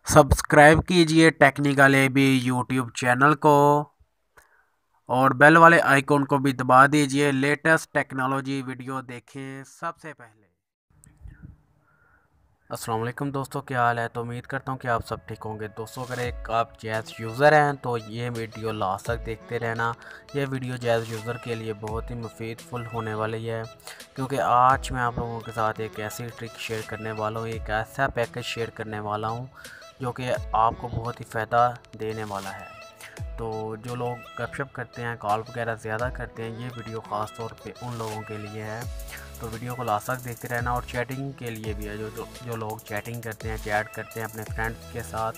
Subscribe कीजिए technical AB YouTube channel को और बेल वाले आइकॉन को भी दबा दीजिए। लेटेस्ट टेक्नोलॉजी वीडियो देखें सबसे पहले। अस्सलाम वालेकुम दोस्तों, क्या हाल है। तो उम्मीद करता हूँ कि आप सब ठीक होंगे। दोस्तों, अगर एक आप जैज़ यूज़र हैं तो ये वीडियो लास्ट तक देखते रहना। ये वीडियो जैज़ यूज़र के लिए बहुत ही मुफीदफुल होने वाली है, क्योंकि आज मैं आप लोगों के साथ एक ऐसी ट्रिक शेयर करने वाला हूँ, एक ऐसा पैकेज शेयर करने वाला हूँ जो कि आपको बहुत ही फ़ायदा देने वाला है। तो जो लोग गपशप करते हैं, कॉल वगैरह ज़्यादा करते हैं, ये वीडियो ख़ास तौर पे उन लोगों के लिए है। तो वीडियो को लास्ट तक देखते रहना। और चैटिंग के लिए भी है, जो लोग चैटिंग करते हैं, चैट करते हैं अपने फ्रेंड्स के साथ,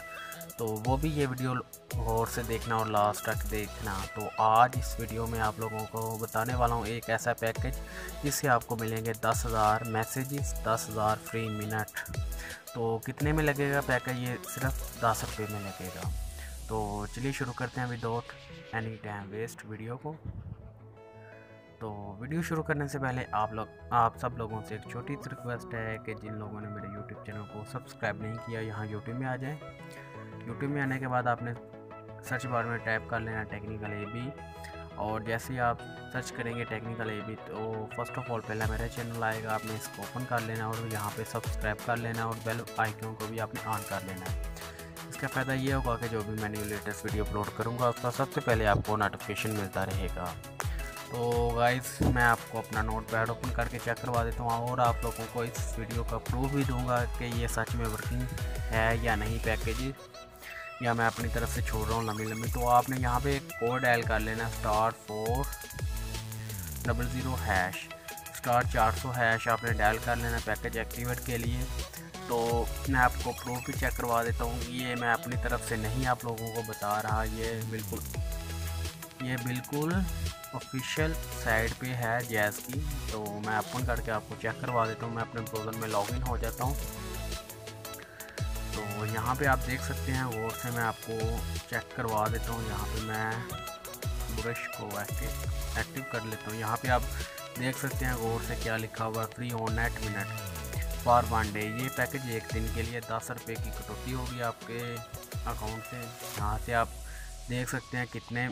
तो वो भी ये वीडियो गौर से देखना और लास्ट तक देखना। तो आज इस वीडियो में आप लोगों को बताने वाला हूँ एक ऐसा पैकेज जिससे आपको मिलेंगे 10,000 मैसेजेस, 10,000 फ्री मिनट। तो कितने में लगेगा पैकेज? ये सिर्फ 10 रुपये में लगेगा। तो चलिए शुरू करते हैं without any time waste video को। तो वीडियो शुरू करने से पहले आप सब लोगों से एक छोटी सी रिक्वेस्ट है कि जिन लोगों ने मेरे यूट्यूब चैनल को सब्सक्राइब नहीं किया, यहाँ यूट्यूब में आ जाएं। यूट्यूब में आने के बाद आपने सर्च बार में टाइप कर लेना टेक्निकल एबी, और जैसे ही आप सर्च करेंगे टेक्निकल एबी तो फर्स्ट ऑफ ऑल पहला मेरा चैनल आएगा। आपने इसको ओपन कर लेना और यहाँ पे सब्सक्राइब कर लेना और बेल आइकन को भी आपने ऑन कर लेना है। इसका फ़ायदा ये होगा कि जो भी मैं न्यू लेटेस्ट वीडियो अपलोड करूँगा उसका सबसे पहले आपको नोटिफिकेशन मिलता रहेगा। तो गाइस, मैं आपको अपना नोटपैड ओपन करके चेक करवा देता हूँ और आप लोगों को इस वीडियो का प्रूफ भी दूंगा कि ये सच में वर्किंग है या नहीं पैकेज, या मैं अपनी तरफ से छोड़ रहा हूँ लंबी लंबी। तो आपने यहाँ पे एक कोड डायल कर लेना, *400#, *400# आपने डायल कर लेना पैकेज एक्टिवेट के लिए। तो मैं आपको प्रूफ भी चेक करवा देता हूँ। ये मैं अपनी तरफ से नहीं आप लोगों को बता रहा, ये बिल्कुल ऑफिशियल साइट पे है जैज़ की। तो मैं ओपन करके आपको चेक करवा देता हूँ। मैं अपने ब्राउज़र में लॉगिन हो जाता हूँ। तो यहाँ पे आप देख सकते हैं, गौर से मैं आपको चेक करवा देता हूँ। यहाँ पे मैं ब्रश को एक्टिव कर लेता हूँ। यहाँ पे आप देख सकते हैं गौर से क्या लिखा हुआ है, free on net minute for 1 day. ये पैकेज एक दिन के लिए 10 रुपये की कटौती होगी आपके अकाउंट से। यहाँ से आप देख सकते हैं कितने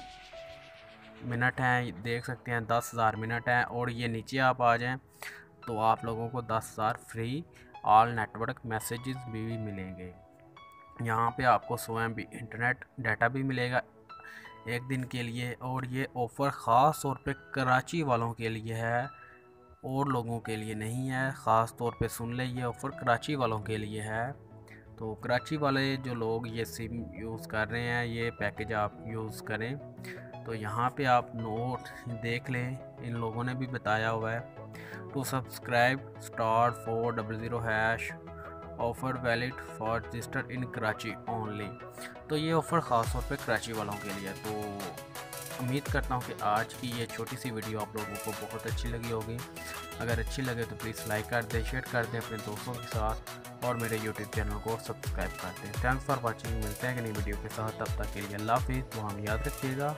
मिनट हैं, देख सकते हैं 10,000 मिनट हैं। और ये नीचे आप आ जाएं तो आप लोगों को 10,000 फ्री ऑल नेटवर्क मैसेजेस भी मिलेंगे। यहाँ पे आपको 100 MB इंटरनेट डाटा भी मिलेगा एक दिन के लिए। और ये ऑफ़र ख़ास तौर पे कराची वालों के लिए है और लोगों के लिए नहीं है। ख़ास तौर पे सुन ले, ये ऑफ़र कराची वालों के लिए है। तो कराची वाले जो लोग ये सिम यूज़ कर रहे हैं, ये पैकेज आप यूज़ करें। तो यहाँ पे आप नोट देख लें, इन लोगों ने भी बताया हुआ है। To subscribe *400# offer valid for register in Karachi only. तो ये ऑफ़र ख़ास तौर पे कराची वालों के लिए। तो उम्मीद करता हूँ कि आज की ये छोटी सी वीडियो आप लोगों को बहुत अच्छी लगी होगी। अगर अच्छी लगे तो प्लीज़ लाइक कर दें, शेयर कर दें अपने दोस्तों के साथ और मेरे यूट्यूब चैनल को सब्सक्राइब कर दें। Thanks for watching. मिलते हैं कि नई वीडियो के साथ, तब तक के लिए अल्लाह हाफिज़। तो हम याद रखिएगा।